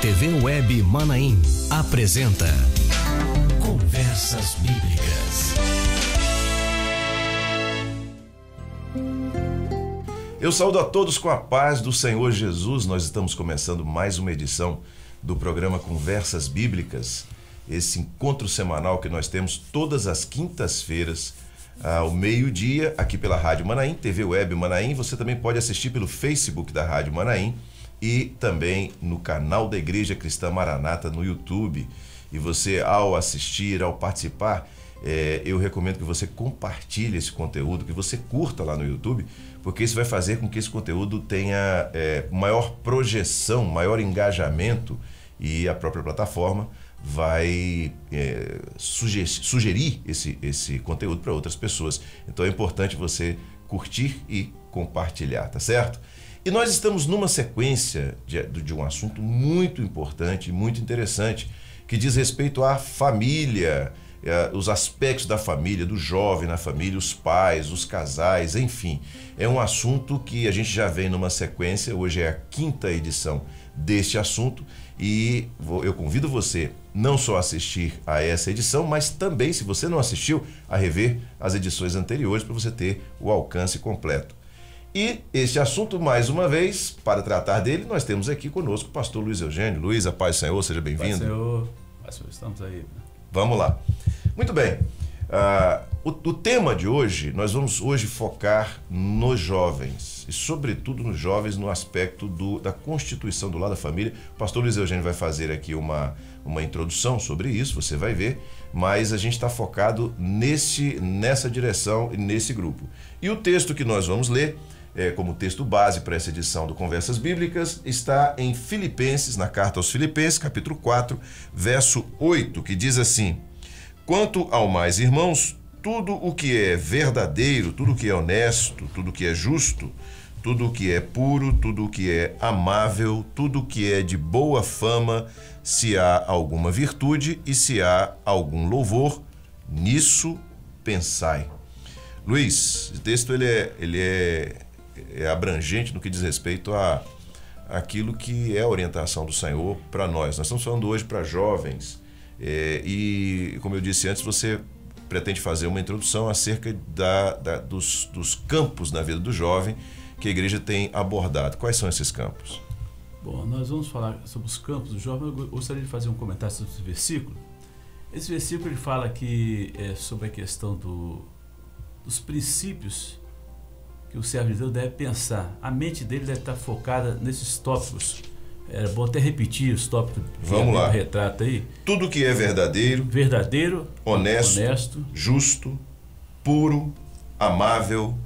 TV Web Manaim apresenta Conversas Bíblicas. Eu saúdo a todos com a paz do Senhor Jesus. Nós estamos começando mais uma edição do programa Conversas Bíblicas, esse encontro semanal que nós temos todas as quintas-feiras, ao meio-dia, aqui pela Rádio Manaim, TV Web Manaim. Você também pode assistir pelo Facebook da Rádio Manaim e também no canal da Igreja Cristã Maranata no YouTube. E você, ao assistir, ao participar, eu recomendo que você compartilhe esse conteúdo, que você curta lá no YouTube, porque isso vai fazer com que esse conteúdo tenha maior projeção, maior engajamento, e a própria plataforma vai sugerir esse conteúdo para outras pessoas. Então é importante você curtir e compartilhar, tá certo? E nós estamos numa sequência de um assunto muito importante, muito interessante, que diz respeito à família, os aspectos da família, do jovem na família, os pais, os casais, enfim. É um assunto que a gente já vem numa sequência, hoje é a quinta edição deste assunto, e eu convido você não só a assistir a essa edição, mas também, se você não assistiu, a rever as edições anteriores para você ter o alcance completo. E este assunto, mais uma vez, para tratar dele, nós temos aqui conosco o pastor Luiz Eugênio. Luiz, a paz do Senhor, seja bem-vindo. Paz do Senhor, estamos aí. Vamos lá. Muito bem. O tema de hoje, nós vamos hoje focar nos jovens, e sobretudo nos jovens no aspecto da constituição do lar da família. O pastor Luiz Eugênio vai fazer aqui uma introdução sobre isso, você vai ver, mas a gente está focado nessa direção e nesse grupo. E o texto que nós vamos ler, como texto base para essa edição do Conversas Bíblicas, está em Filipenses, na carta aos Filipenses, capítulo 4, verso 8, que diz assim: quanto ao mais, irmãos, tudo o que é verdadeiro, tudo o que é honesto, tudo o que é justo, tudo o que é puro, tudo o que é amável, tudo o que é de boa fama, se há alguma virtude e se há algum louvor, nisso pensai. Luiz, o texto ele é abrangente no que diz respeito àquilo que é a orientação do Senhor para nós. Nós estamos falando hoje para jovens, e como eu disse antes, você pretende fazer uma introdução acerca dos campos na vida do jovem que a igreja tem abordado. Quais são esses campos? Bom, nós vamos falar sobre os campos do jovem. Eu gostaria de fazer um comentário sobre esse versículo. Esse versículo ele fala aqui sobre a questão dos princípios que o servo de Deus deve pensar. A mente dele deve estar focada nesses tópicos. Era bom até repetir os tópicos. Vamos lá. Retrata aí. Tudo que é verdadeiro, honesto, justo, puro, amável,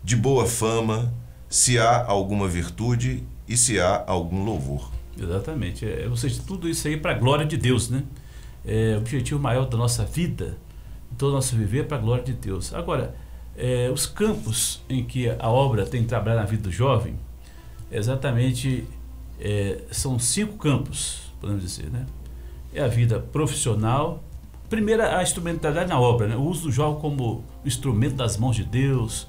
de boa fama, se há alguma virtude e se há algum louvor. Exatamente. Ou seja, tudo isso aí para a glória de Deus, né? O objetivo maior da nossa vida, de todo o nosso viver, é para a glória de Deus. Agora, os campos em que a obra tem trabalhado na vida do jovem, exatamente, são 5 campos, podemos dizer, né? É a vida profissional. Primeiro, a instrumentalidade na obra, né? O uso do jovem como instrumento das mãos de Deus,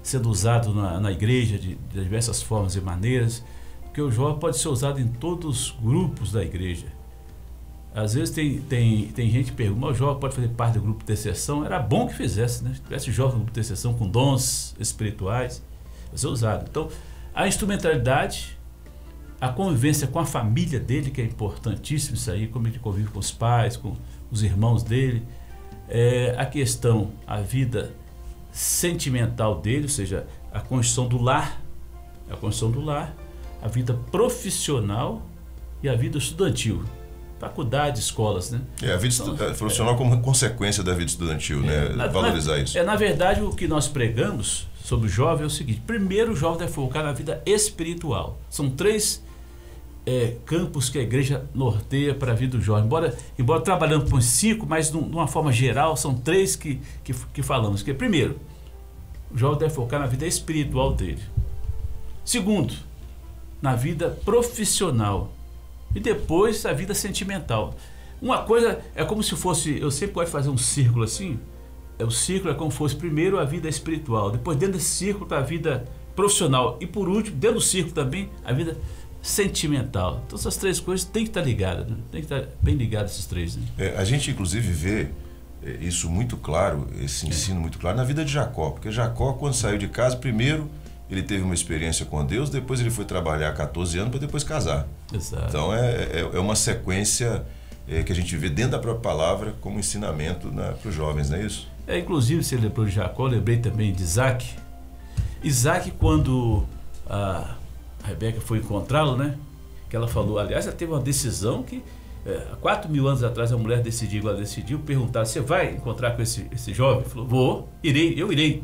sendo usado na igreja de diversas formas e maneiras, porque o jovem pode ser usado em todos os grupos da igreja. Às vezes tem gente que pergunta: o jovem pode fazer parte do grupo de intercessão? Era bom que fizesse, né? Se tivesse jovem no grupo de intercessão com dons espirituais, vai ser usado. Então, a instrumentalidade, a convivência com a família dele, que é importantíssimo isso aí, como ele convive com os pais, com os irmãos dele, a questão, a vida sentimental dele, ou seja, a construção do lar, a vida profissional e a vida estudantil, faculdade, escolas, né? A vida profissional como consequência da vida estudantil, né? Valorizar isso. Na verdade, o que nós pregamos sobre o jovem é o seguinte: primeiro, o jovem deve focar na vida espiritual. São 3 campos que a igreja norteia para a vida do jovem. Embora trabalhando com 5, mas de uma forma geral, são 3 que falamos. Que primeiro, o jovem deve focar na vida espiritual dele. Segundo, na vida profissional. E depois, a vida sentimental. Uma coisa é como se fosse, eu sempre gosto de fazer um círculo assim. O círculo é como se fosse primeiro a vida espiritual, depois dentro desse círculo a vida profissional e por último, dentro do círculo também, a vida sentimental. Então essas três coisas têm que estar ligadas, né? Tem que estar bem ligadas esses três. Né? A gente inclusive vê isso muito claro, esse ensino muito claro na vida de Jacó, porque Jacó, quando saiu de casa, primeiro ele teve uma experiência com Deus, depois ele foi trabalhar 14 anos para depois casar. Exato. Então é uma sequência que a gente vê dentro da própria palavra como ensinamento para os jovens, não é isso? Inclusive, você lembrou de Jacó, eu lembrei também de Isaac. Isaac, quando a Rebeca foi encontrá-lo, né? Que ela falou, aliás, ela teve uma decisão que 4.000 anos atrás a mulher decidiu perguntar: você vai encontrar com esse jovem? Ele falou: eu irei.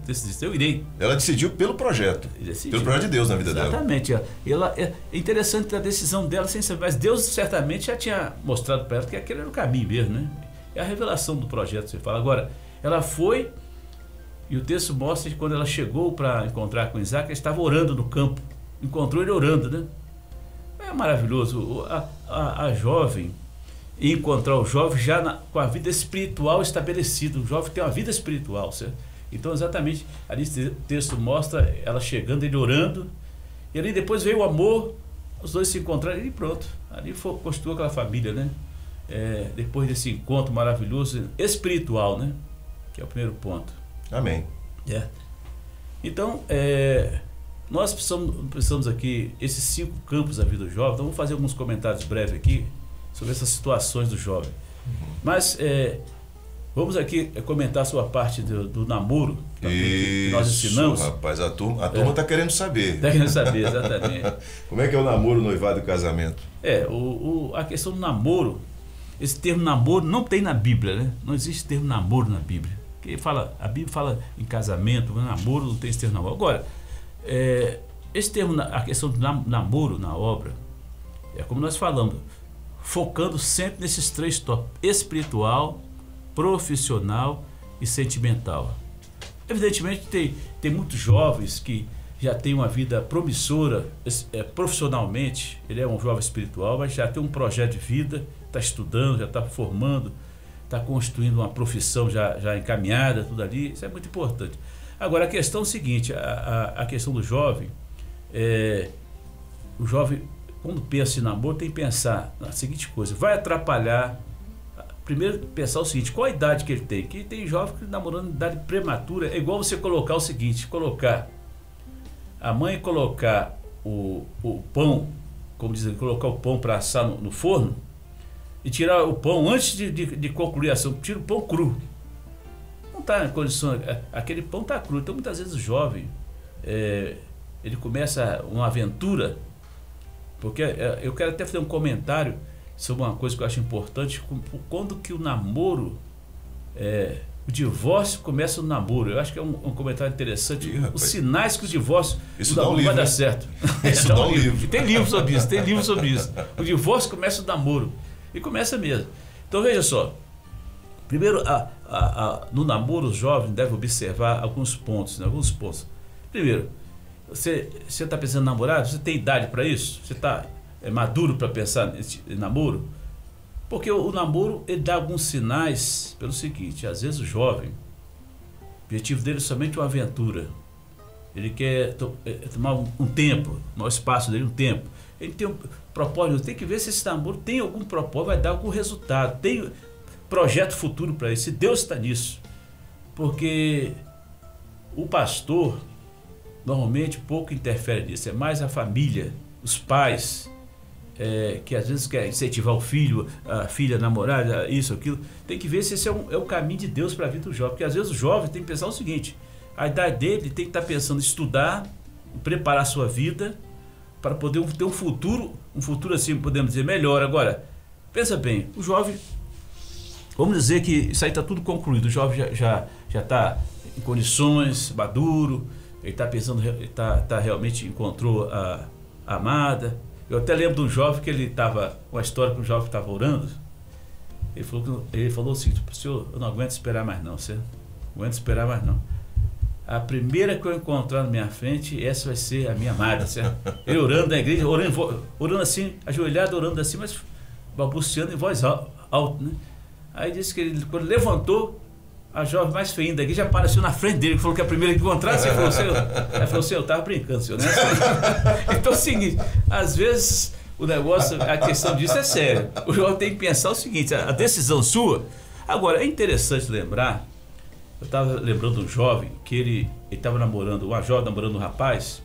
Ela decidiu pelo projeto, pelo projeto de Deus na vida dela. Exatamente. É interessante a decisão dela sem saber, mas Deus certamente já tinha mostrado para ela que aquele era o caminho mesmo, né? É a revelação do projeto, você fala. Agora, ela foi, e o texto mostra que quando ela chegou para encontrar com Isaac, ele estava orando no campo. Encontrou ele orando, né? É maravilhoso. A jovem, encontrar o jovem já com a vida espiritual estabelecida. O jovem tem uma vida espiritual, certo? Então, exatamente, ali o texto mostra ela chegando, ele orando, e ali depois veio o amor, os dois se encontraram e pronto. Ali construiu aquela família, né? Depois desse encontro maravilhoso, espiritual, né? Que é o primeiro ponto. Amém. Então, nós precisamos aqui, esses 5 campos da vida do jovem. Então, vamos fazer alguns comentários breves aqui sobre essas situações do jovem. Mas vamos aqui comentar sobre a parte do namoro que nós ensinamos. Rapaz, a turma está querendo saber. Está querendo saber, exatamente. Como é que é o namoro, noivado e casamento? A questão do namoro, esse termo namoro não tem na Bíblia, né? Não existe termo namoro na Bíblia. A Bíblia fala em casamento, namoro não tem esse termo namoro. Agora, esse termo, a questão do namoro na obra, é como nós falamos, focando sempre nesses 3 tópicos: espiritual, profissional e sentimental. Evidentemente tem muitos jovens que já têm uma vida promissora profissionalmente. Ele é um jovem espiritual, mas já tem um projeto de vida, está estudando, já está formando, está construindo uma profissão já encaminhada, tudo ali. Isso é muito importante. Agora, a questão é o seguinte: a questão do jovem, o jovem, quando pensa em namoro, tem que pensar na seguinte coisa: vai atrapalhar. Primeiro, pensar o seguinte: qual a idade que ele tem? Que tem jovem que namorando em idade prematura. É igual você colocar o seguinte: a mãe colocar o pão, como dizem, colocar o pão para assar no forno e tirar o pão antes de concluir a ação. Tira o pão cru. Não está em condições, aquele pão está cru. Então, muitas vezes o jovem, ele começa uma aventura, porque eu quero até fazer um comentário sobre uma coisa que eu acho importante: quando que o namoro, o divórcio começa no namoro. Eu acho que é um comentário interessante. Os sinais que o divórcio não vai dar certo. Isso dá um livro. Tem livro sobre isso. O divórcio começa no namoro. E começa mesmo. Então, veja só. Primeiro, no namoro, os jovens devem observar alguns pontos. Primeiro, você está pensando em namorar? Você tem idade para isso? Você está maduro para pensar em namoro? Porque o namoro, ele dá alguns sinais pelo seguinte: às vezes o jovem, o objetivo dele é somente uma aventura. Ele quer tomar um tempo, tomar o espaço dele, um tempo. Ele tem um propósito, tem que ver se esse namoro tem algum propósito, vai dar algum resultado, tem projeto futuro para ele, se Deus está nisso. Porque o pastor normalmente pouco interfere nisso, é mais a família, os pais, que às vezes quer incentivar o filho, a filha a namorar, isso, aquilo. Tem que ver se esse é o caminho de Deus para a vida do jovem, porque às vezes o jovem tem que pensar o seguinte: a idade dele tem que estar pensando em estudar, em preparar a sua vida para poder ter um futuro assim, podemos dizer, melhor. Agora, pensa bem, o jovem, vamos dizer que isso aí está tudo concluído, o jovem já está em condições, maduro, ele está pensando, realmente encontrou a amada. Eu até lembro de um jovem que ele estava, uma história que um jovem estava orando, ele falou o seguinte: senhor, eu não aguento esperar mais não, senhor, não aguento esperar mais não. A primeira que eu encontrar na minha frente, essa vai ser a minha amada, certo? Ele orando na igreja, orando assim, ajoelhado, orando assim, mas balbuciando em voz alta, né? Aí disse que quando levantou, a jovem mais feinha daqui já apareceu na frente dele, falou que é a primeira que encontrasse, ele falou assim, eu tava brincando, senhor, né? Então é o seguinte, às vezes o negócio, a questão disso é séria. O jovem tem que pensar o seguinte, a decisão sua. Agora, é interessante lembrar, eu estava lembrando de um jovem que ele estava namorando, uma jovem namorando um rapaz,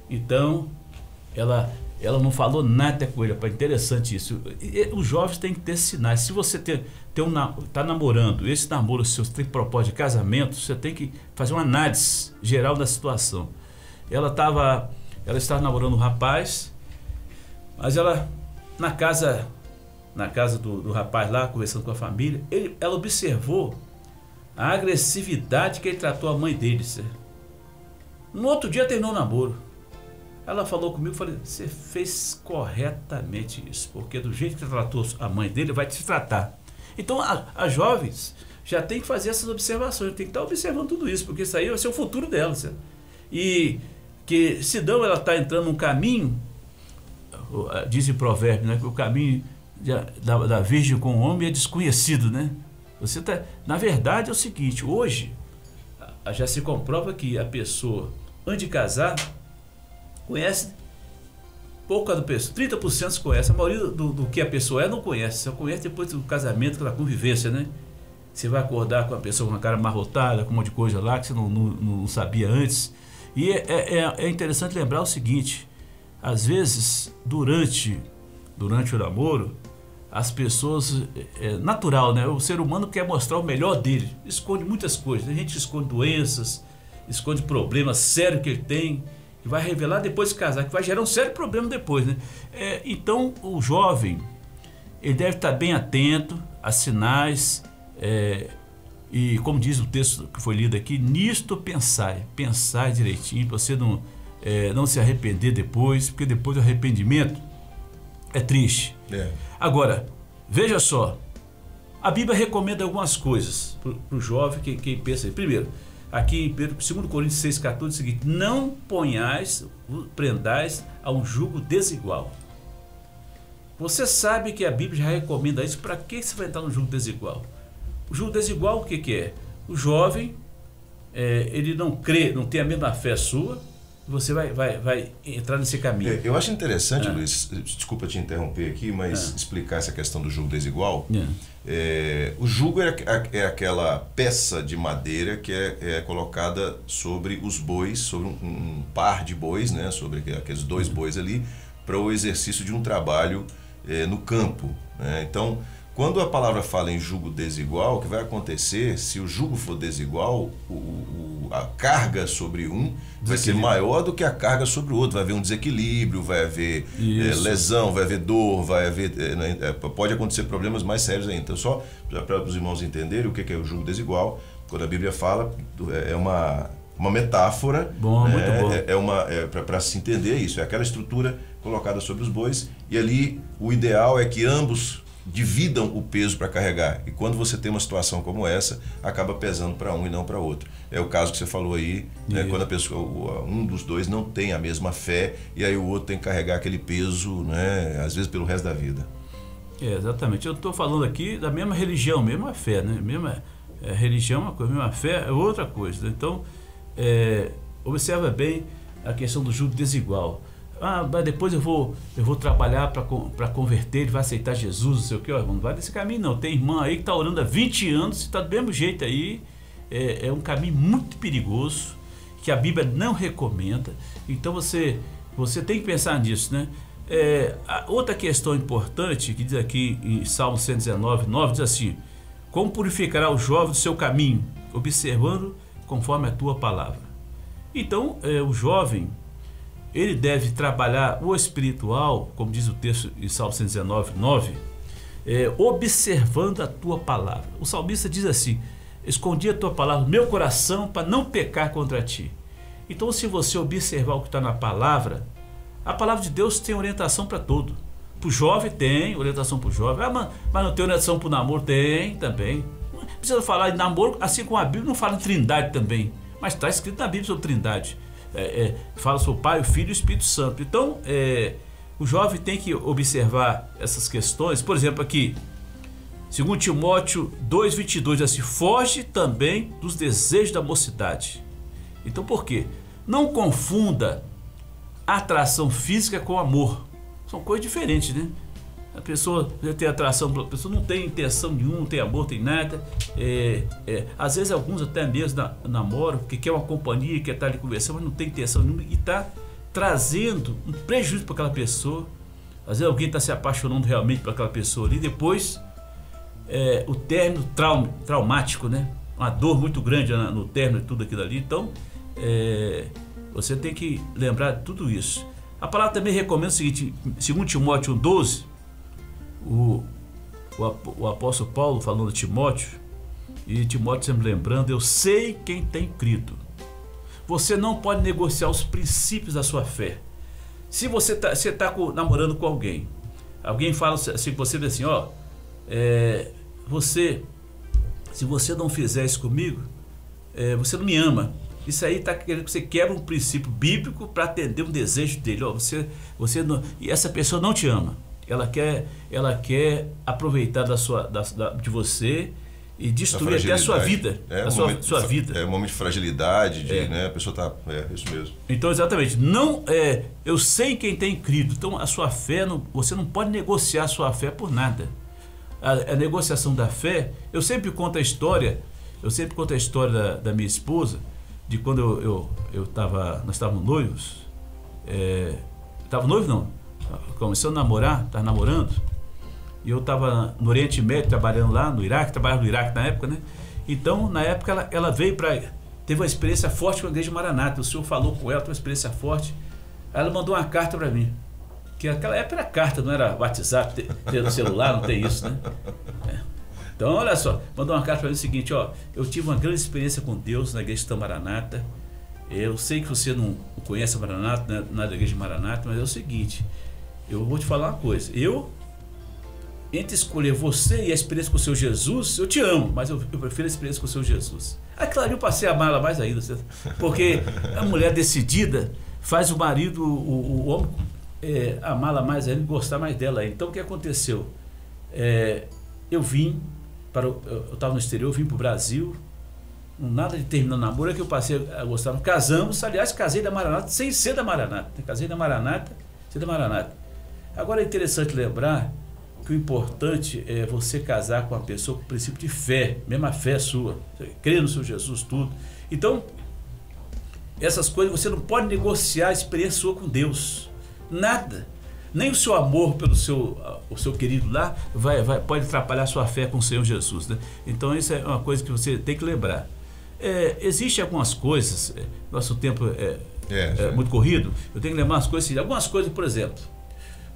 então ela não falou nada com ele. Interessante isso. Os jovens têm que ter sinais. Se você está namorando, esse namoro, se você tem propósito de casamento, você tem que fazer uma análise geral da situação. Ela estava namorando um rapaz, mas ela, na casa do rapaz lá, conversando com a família, ela observou a agressividade que ele tratou a mãe dele. No outro dia terminou o namoro. Ela falou comigo, falei, você fez corretamente isso, porque do jeito que você tratou a mãe dele, vai te tratar. Então, as jovens já tem que fazer essas observações, tem que estar observando tudo isso, porque isso aí vai ser o futuro dela. Certo? E que, se não, ela está entrando num caminho, diz o provérbio, né, que o caminho da virgem com o homem é desconhecido, né? Na verdade é o seguinte, hoje já se comprova que a pessoa, antes de casar, conhece pouca do pessoa, 30% se conhece, a maioria do que a pessoa não conhece, só conhece depois do casamento, da convivência, né? Você vai acordar com a pessoa com uma cara amarrotada, com um monte de coisa lá que você não sabia antes. E é interessante lembrar o seguinte, às vezes, durante o namoro, as pessoas, é natural, né? O ser humano quer mostrar o melhor dele, esconde muitas coisas, a gente esconde doenças, esconde problemas sérios que ele tem, que vai revelar depois de casar, que vai gerar um sério problema depois, né? Então, o jovem, ele deve estar bem atento a sinais, e como diz o texto que foi lido aqui, nisto pensai direitinho, para você não se arrepender depois, porque depois do arrependimento é triste. Agora, veja só, a Bíblia recomenda algumas coisas para o jovem que pensa aí. Primeiro, aqui em 2 Coríntios 6,14 é o seguinte, não prendais a um jugo desigual. Você sabe que a Bíblia já recomenda isso, para que você vai entrar no jugo desigual? O jugo desigual, o que é? O jovem, ele não crê, não tem a mesma fé sua, você vai entrar nesse caminho. Eu acho interessante, Luiz, desculpa te interromper aqui, mas explicar essa questão do jugo desigual. O jugo é aquela peça de madeira que é colocada sobre os bois, sobre um par de bois, né, sobre aqueles 2 bois ali, para o exercício de um trabalho no campo, né? Então, quando a palavra fala em jugo desigual, o que vai acontecer, se o jugo for desigual, a carga sobre um vai ser maior do que a carga sobre o outro. Vai haver um desequilíbrio, vai haver lesão, vai haver dor, pode acontecer problemas mais sérios ainda. Então, só para os irmãos entenderem o que é o jugo desigual, quando a Bíblia fala, é uma metáfora, bom, muito bom. Para se entender isso. É aquela estrutura colocada sobre os bois, e ali o ideal é que ambos dividam o peso para carregar, e quando você tem uma situação como essa, acaba pesando para um e não para outro. É o caso que você falou aí, né, quando a pessoa, um dos dois não tem a mesma fé, e aí o outro tem que carregar aquele peso, né, às vezes pelo resto da vida. Exatamente, eu estou falando aqui da mesma religião, mesma fé, né? Religião é uma coisa, mesma fé é outra coisa. Então, observa bem a questão do jugo desigual. Mas depois eu vou trabalhar para converter, ele vai aceitar Jesus, não sei o que, irmão, não vai desse caminho não. Tem irmã aí que está orando há 20 anos, está do mesmo jeito aí, é um caminho muito perigoso, que a Bíblia não recomenda. Então você tem que pensar nisso, né? Outra questão importante, que diz aqui em Salmo 119:9, diz assim, como purificará o jovem do seu caminho, observando conforme a tua palavra. Então, o jovem, ele deve trabalhar o espiritual, como diz o texto em Salmo 119:9, observando a tua palavra. O salmista diz assim, escondi a tua palavra no meu coração para não pecar contra ti. Então, se você observar o que está na palavra, a palavra de Deus tem orientação para tudo. Para o jovem tem orientação para o jovem, mas não tem orientação para o namoro? Tem também. Não precisa falar em namoro, assim como a Bíblia não fala em trindade também, mas está escrito na Bíblia sobre trindade. Fala sobre o Pai, o Filho e o Espírito Santo. Então, o jovem tem que observar essas questões. Por exemplo, aqui, Segundo Timóteo 2:22, diz assim: foge também dos desejos da mocidade. Então por quê? Não confunda atração física com amor. São coisas diferentes, né? A pessoa tem atração, a pessoa não tem intenção nenhuma, não tem amor, tem nada. Às vezes alguns até mesmo namoram, porque quer uma companhia, quer estar ali conversando, mas não tem intenção nenhuma e está trazendo um prejuízo para aquela pessoa. Às vezes alguém está se apaixonando realmente por aquela pessoa ali, depois o término traumático, né? Uma dor muito grande no término e tudo aquilo ali. Então, você tem que lembrar de tudo isso. A palavra também recomenda o seguinte, segundo Timóteo 1:12, o apóstolo Paulo falando de Timóteo, e Timóteo sempre lembrando: eu sei quem tem crido. Você não pode negociar os princípios da sua fé. Se você está namorando com alguém fala assim, você vê assim, ó, se você não fizer isso comigo, você não me ama. Isso aí está querendo que você quebra um princípio bíblico para atender um desejo dele. Ó, você não, e essa pessoa não te ama. Ela quer aproveitar de você e destruir até a sua vida. Sua vida. É um momento de fragilidade, né? A pessoa está. Isso mesmo. Então, exatamente. Não, eu sei quem tem crido. Então, a sua fé, você não pode negociar a sua fé por nada. A negociação da fé, eu sempre conto a história da minha esposa, de quando nós estávamos noivos. Estava noivo não, começando a namorar, estava namorando, e eu estava no Oriente Médio trabalhando lá no Iraque, trabalhava no Iraque na época, né? Então, na época, ela veio teve uma experiência forte com a igreja Maranata. O senhor falou com ela, teve uma experiência forte. Aí ela mandou uma carta para mim, que naquela época era carta, não era WhatsApp, ter no celular, não tem isso, né? Então, olha só, mandou uma carta para mim o seguinte: ó, eu tive uma grande experiência com Deus na igreja de Maranata. Eu sei que você não conhece a Maranata, né, na igreja de Maranata, mas é o seguinte, eu vou te falar uma coisa. Entre escolher você e a experiência com o seu Jesus, eu te amo, mas eu prefiro a experiência com o seu Jesus. Aí, claro, eu passei a amá-la mais ainda, porque a mulher decidida faz o marido, o homem, amá-la mais ainda e gostar mais dela. Então, o que aconteceu? Eu estava no exterior, eu vim para o Brasil, nada de terminar o namoro, é que eu passei a gostar. Casamos, aliás, casei da Maranata, sem ser da Maranata. Casei da Maranata, sem da Maranata. Agora é interessante lembrar que o importante é você casar com uma pessoa com princípio de fé, mesma fé sua, crer no seu Jesus, tudo. Então, essas coisas você não pode negociar a experiência sua com Deus, nada. Nem o seu amor pelo o seu querido lá pode atrapalhar a sua fé com o Senhor Jesus, né? Então isso é uma coisa que você tem que lembrar. Existem algumas coisas, nosso tempo é muito corrido, eu tenho que lembrar umas coisas, algumas coisas, por exemplo,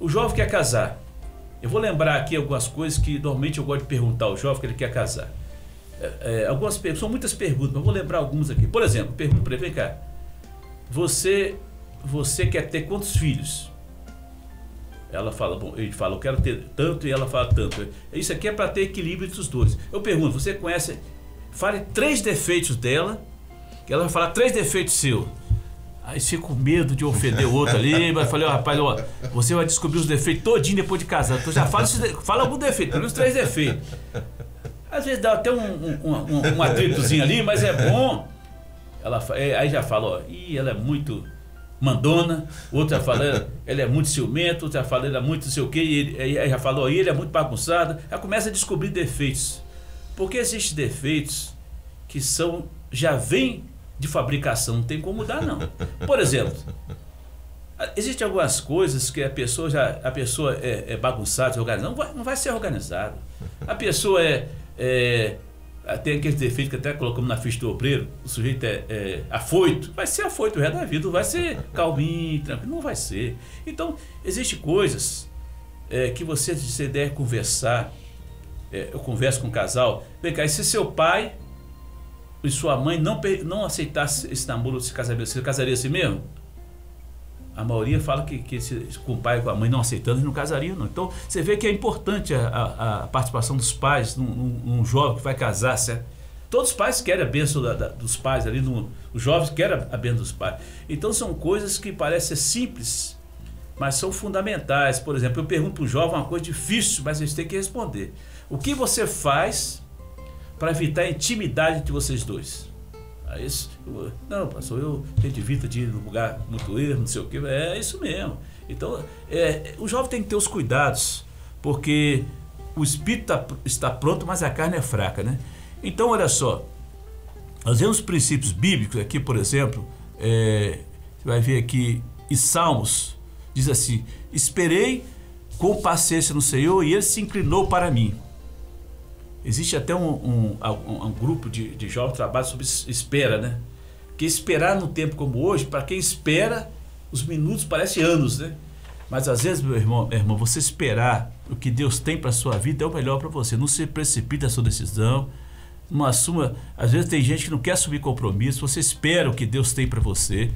o jovem quer casar. Eu vou lembrar aqui algumas coisas que normalmente eu gosto de perguntar ao jovem que ele quer casar. São muitas perguntas, mas eu vou lembrar algumas aqui. Por exemplo, pergunta para ele: vem cá, você quer ter quantos filhos? Ela fala, ele fala, eu quero ter tanto, e ela fala tanto. Isso aqui é para ter equilíbrio entre os dois. Eu pergunto, você conhece? Fale 3 defeitos dela, que ela vai falar 3 defeitos seus. Aí fica com medo de ofender o outro ali, mas falei, rapaz, você vai descobrir os defeitos todinho depois de casar. Então já fala algum defeito, pelo menos 3 defeitos. Às vezes dá até um atritozinho ali, mas é bom. Aí já fala, ela é muito mandona, outro já fala, ela é muito ciumenta, outro já fala, ela é muito não sei o quê, aí já falou, ele é muito bagunçado. Aí começa a descobrir defeitos, porque existem defeitos que já vêm de fabricação, não tem como mudar não. Por exemplo, existem algumas coisas que a pessoa é bagunçada, desorganizada, não vai ser organizado. A pessoa tem aqueles defeitos que até colocamos na ficha do obreiro, o sujeito é afoito, vai ser afoito o resto da vida, não vai ser calminho, tranquilo, não vai ser. Então, existem coisas que você deve conversar. Eu converso com um casal, vem cá, e se seu pai e sua mãe não aceitasse esse namoro, esse casamento, você casaria assim mesmo? A maioria fala que com o pai e com a mãe não aceitando, eles não casariam, não. Então, você vê que é importante a participação dos pais num jovem que vai casar, certo? Todos os pais querem a bênção dos pais ali, os jovens querem a bênção dos pais. Então, são coisas que parecem simples, mas são fundamentais. Por exemplo, eu pergunto para o jovem uma coisa difícil, mas eles têm que responder. O que você faz para evitar a intimidade entre vocês dois? Aí, não, pastor, eu evito de ir num lugar muito erro, não sei o que. É isso mesmo. Então, o jovem tem que ter os cuidados, porque o espírito está pronto, mas a carne é fraca, né? Então, olha só, nós vemos os princípios bíblicos aqui, por exemplo, você vai ver aqui em Salmos, diz assim: esperei com paciência no Senhor e ele se inclinou para mim. Existe até um grupo de jovens que trabalham sobre espera, né? Que esperar num tempo como hoje, para quem espera, os minutos parecem anos, né? Mas às vezes, meu irmão, você esperar o que Deus tem para a sua vida é o melhor para você. Não se precipite a sua decisão, não assuma. Às vezes tem gente que não quer assumir compromisso, você espera o que Deus tem para você.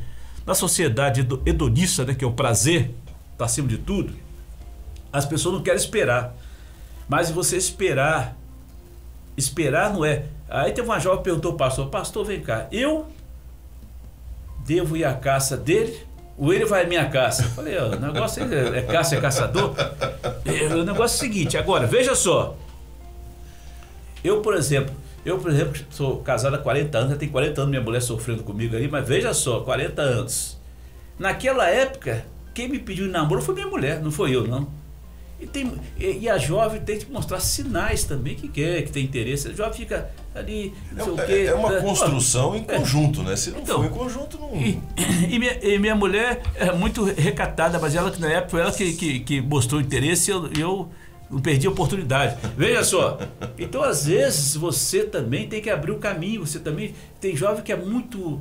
Na sociedade hedonista, né, que é o prazer, está acima de tudo, as pessoas não querem esperar. Mas você esperar não é... Aí teve uma jovem que perguntou ao pastor, vem cá, eu devo ir à caça dele ou ele vai à minha caça? Eu falei, o negócio é caça, é caçador. O negócio é o seguinte, agora, veja só. Eu, por exemplo, sou casado há 40 anos, já tem 40 anos minha mulher sofrendo comigo aí, mas veja só, 40 anos. Naquela época, quem me pediu namoro foi minha mulher, não foi eu, não. E a jovem tem que mostrar sinais também que quer, que tem interesse. A jovem fica ali, não sei o quê. É uma construção em conjunto, né? Se não for em conjunto, não... E minha mulher é muito recatada, mas ela que na época foi ela que mostrou interesse e eu não perdi a oportunidade. Veja só. Então, às vezes, você também tem que abrir o caminho. Você também... Tem jovem que é muito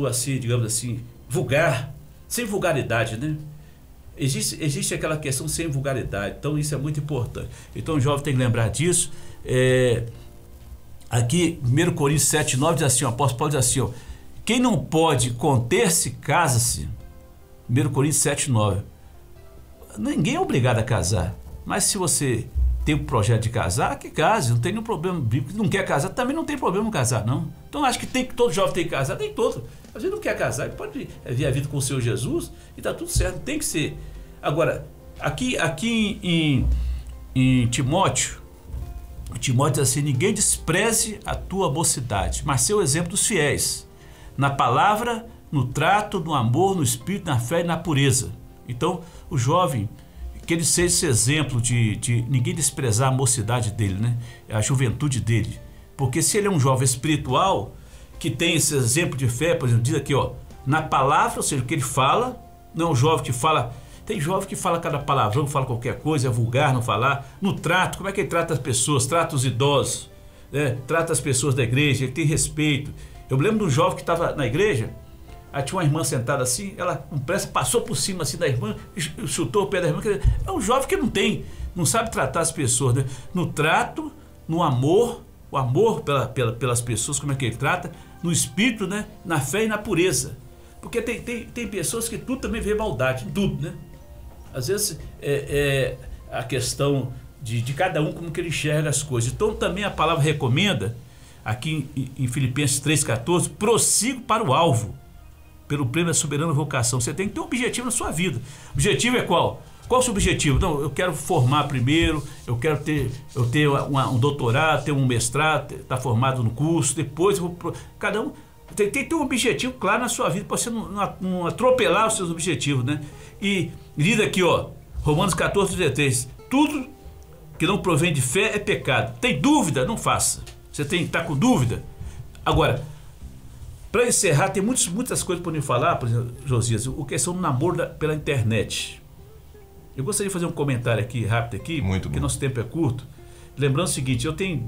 assim, digamos assim, vulgar, sem vulgaridade, né? Existe aquela questão sem vulgaridade, então isso é muito importante. Então o jovem tem que lembrar disso. Aqui, 1 Coríntios 7,9 diz assim, o apóstolo Paulo diz assim, ó, quem não pode conter-se, casa-se. 1 Coríntios 7,9. Ninguém é obrigado a casar, mas se você tem um projeto de casar, que case, não tem nenhum problema bíblico. Não quer casar, também não tem problema não casar, não. Então acho que todo jovem tem que casar, nem todo. Às vezes não quer casar, ele pode ver a vida com o Senhor Jesus e tá tudo certo, tem que ser. Agora, aqui em Timóteo diz assim, ninguém despreze a tua mocidade, mas ser o exemplo dos fiéis, na palavra, no trato, no amor, no espírito, na fé e na pureza. Então, o jovem, que ele seja esse exemplo de ninguém desprezar a mocidade dele, né? A juventude dele. Porque se ele é um jovem espiritual, que tem esse exemplo de fé, por exemplo, diz aqui, ó, na palavra, ou seja, o que ele fala, não é um jovem que fala... Tem jovem que fala cada palavrão, fala qualquer coisa, é vulgar não falar. No trato, como é que ele trata as pessoas? Trata os idosos, né? Trata as pessoas da igreja, ele tem respeito. Eu me lembro de um jovem que estava na igreja, aí tinha uma irmã sentada assim, ela com pressa passou por cima assim da irmã, chutou o pé da irmã. É um jovem que não sabe tratar as pessoas, né? No trato, no amor, o amor pelas pessoas, como é que ele trata, no espírito, né? Na fé e na pureza. Porque tem pessoas que tudo também vê maldade, tudo, né? Às vezes é a questão de cada um como que ele enxerga as coisas. Então também a palavra recomenda, aqui em Filipenses 3,14, prossigo para o alvo, pelo prêmio da soberana vocação. Você tem que ter um objetivo na sua vida. O objetivo é qual? Qual o seu objetivo? Não, eu quero formar primeiro, eu quero ter um doutorado, ter um mestrado, estar formado no curso, depois eu vou... Cada um tem que ter um objetivo claro na sua vida, para você não atropelar os seus objetivos, né? E diz aqui, ó, Romanos 14,33, tudo que não provém de fé é pecado. Tem dúvida? Não faça. Você tem que estar com dúvida. Agora, para encerrar, tem muitas coisas para me falar, por exemplo, Josias, a questão do namoro pela internet. Eu gostaria de fazer um comentário aqui, rápido aqui, muito porque bom. Nosso tempo é curto. Lembrando o seguinte, eu tenho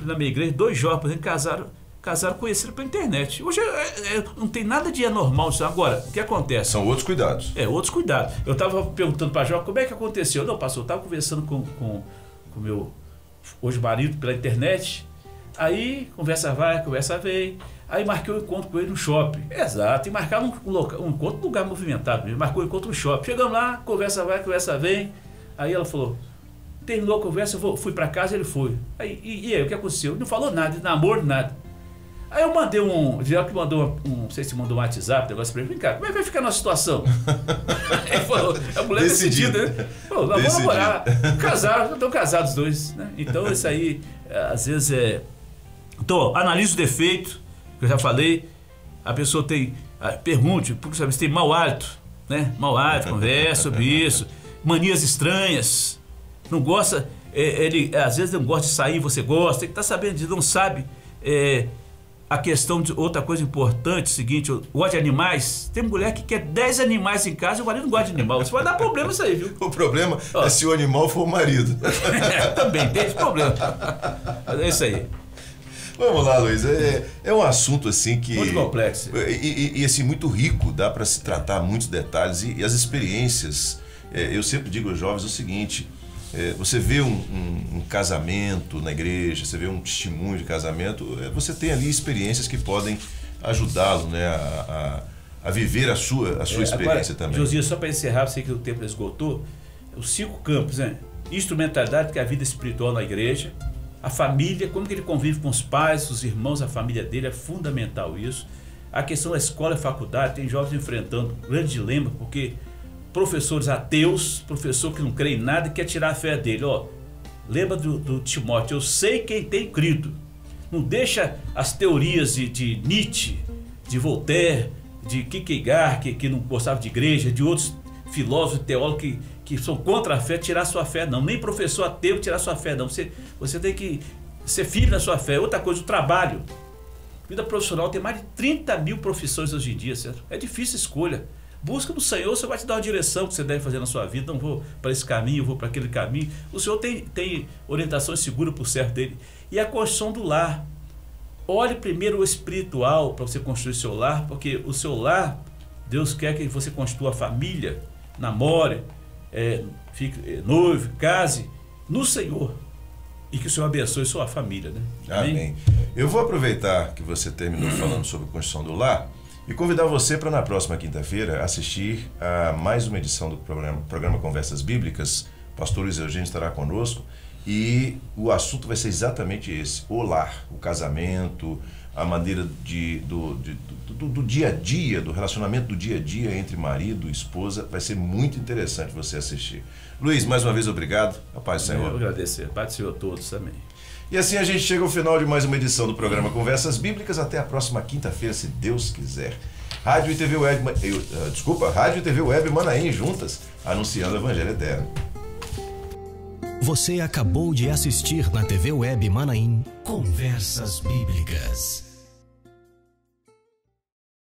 na minha igreja 2 jovens, por exemplo, casaram conhecido pela internet. Hoje não tem nada de anormal disso. Agora, o que acontece? São outros cuidados. Outros cuidados. Eu estava perguntando para a Jó como é que aconteceu. Não, pastor, eu estava conversando com meu hoje marido pela internet. Aí, conversa vai, conversa vem. Aí marquei um encontro com ele no shopping. Exato, e marcar um encontro num lugar movimentado. Marcou um encontro no shopping. Chegamos lá, conversa vai, conversa vem. Aí ela falou, terminou a conversa, fui para casa, ele foi. Aí, e aí, o que aconteceu? Ele não falou nada, de namoro, nada. Aí eu mandei já que mandou não sei se mandou um WhatsApp, negócio pra ele, vem cá, como é que vai ficar a nossa situação? Ele falou, a mulher decidida, né? Pô, nós vamos namorar, casados, estão casados os dois, né? Então isso aí, às vezes Então, analise o defeito, que eu já falei, a pessoa pergunte, porque sabe, se tem mau hálito, né? Mau hálito, conversa sobre isso, manias estranhas, não gosta, ele às vezes não gosta de sair, você gosta, tem que estar sabendo disso, não sabe, a questão de outra coisa importante, seguinte, gosta de animais, tem mulher que quer 10 animais em casa e o marido não gosta de animal, você vai dar problema isso aí, viu? O problema é se o animal for o marido. Também tem esse problema, é isso aí. Vamos lá, Luiz. É um assunto assim que... Muito complexo. E assim, muito rico, dá para se tratar muitos detalhes e as experiências. Eu sempre digo aos jovens o seguinte, você vê um casamento na igreja, você vê um testemunho de casamento, você tem ali experiências que podem ajudá-lo, né, a viver a sua experiência agora, também. Josias, só para encerrar, eu sei que o tempo esgotou, os 5 campos, né? Instrumentalidade, que é a vida espiritual na igreja, a família, como que ele convive com os pais, os irmãos, a família dele, é fundamental isso. A questão da escola e faculdade, tem jovens enfrentando um grande dilema, porque professores ateus, professor que não crê em nada e quer tirar a fé dele. Lembra do Timóteo, eu sei quem tem crido. Não deixa as teorias de Nietzsche, de Voltaire, de Kierkegaard, que não gostava de igreja, de outros filósofos e teólogos que são contra a fé, tirar sua fé, não. Nem professor ateu tirar sua fé, não. Você tem que ser firme na sua fé. Outra coisa, o trabalho. Vida profissional tem mais de 30 mil profissões hoje em dia, certo? É difícil escolha. Busca no Senhor, você vai te dar uma direção que você deve fazer na sua vida. Não vou para esse caminho, vou para aquele caminho. O Senhor tem orientações seguras por certo dele. E a construção do lar. Olhe primeiro o espiritual para você construir seu lar, porque o seu lar, Deus quer que você construa a família, namore, fique noivo, case no Senhor. E que o Senhor abençoe sua família, né? Amém. Eu vou aproveitar que você terminou falando sobre a construção do lar e convidar você para na próxima quinta-feira assistir a mais uma edição do programa Conversas Bíblicas. O pastor Luiz Eugênio estará conosco e o assunto vai ser exatamente esse: o lar, o casamento, a maneira do dia a dia, do relacionamento do dia a dia entre marido e esposa. Vai ser muito interessante você assistir. Luiz, mais uma vez, obrigado. A paz do Senhor. Eu agradecer. Paz do Senhor a todos também. E assim a gente chega ao final de mais uma edição do programa Conversas Bíblicas. Até a próxima quinta-feira, se Deus quiser. Rádio e TV Web Manaim juntas, anunciando o Evangelho Eterno. Você acabou de assistir na TV Web Manaim Conversas Bíblicas.